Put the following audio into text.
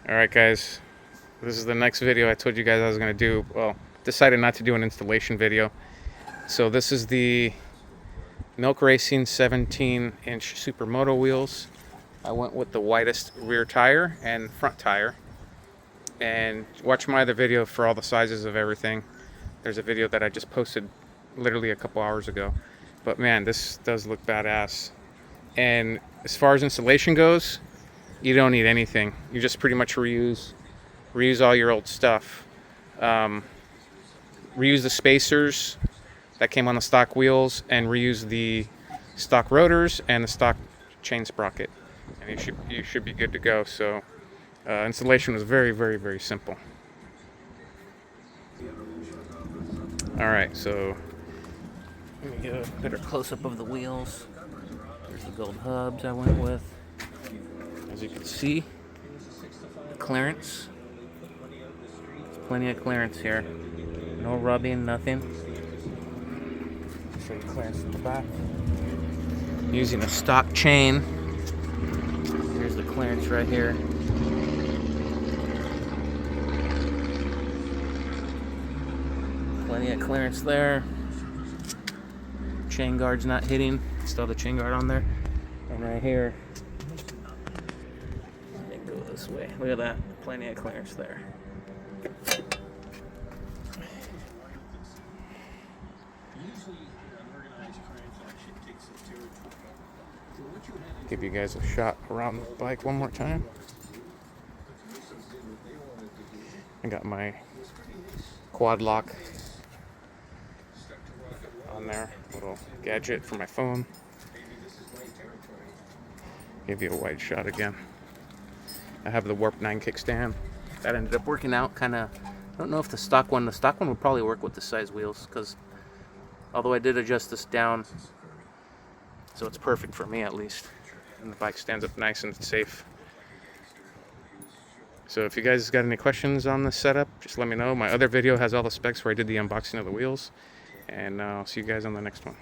Alright guys, this is the next video I told you guys I was going to do. Well, decided not to do an installation video. So this is the Milk Racing 17-inch Supermoto wheels. I went with the widest rear tire and front tire. And watch my other video for all the sizes of everything. There's a video that I just posted literally a couple hours ago. But man, this does look badass. And as far as installation goes, you don't need anything. You just pretty much reuse all your old stuff. Reuse the spacers that came on the stock wheels, and reuse the stock rotors and the stock chain sprocket, and you should be good to go. So installation was very, very, very simple. All right, so let me get a better close-up of the wheels. There's the gold hubs I went with. As you can see, clearance. There's plenty of clearance here. No rubbing, nothing. Show you clearance in the back. Using a stock chain. Here's the clearance right here. Plenty of clearance there. Chain guard's not hitting. Still have the chain guard on there. And right here, go this way. Look at that. Plenty of clearance there. Give you guys a shot around the bike one more time. I got my quad lock on there, little gadget for my phone. Give you a wide shot again. I have the Warp 9 kickstand. That ended up working out kind of. I don't know if the stock one would probably work with the size wheels, because although I did adjust this down, so it's perfect for me at least. And the bike stands up nice and safe. So if you guys got any questions on this setup, just let me know. My other video has all the specs where I did the unboxing of the wheels. And I'll see you guys on the next one.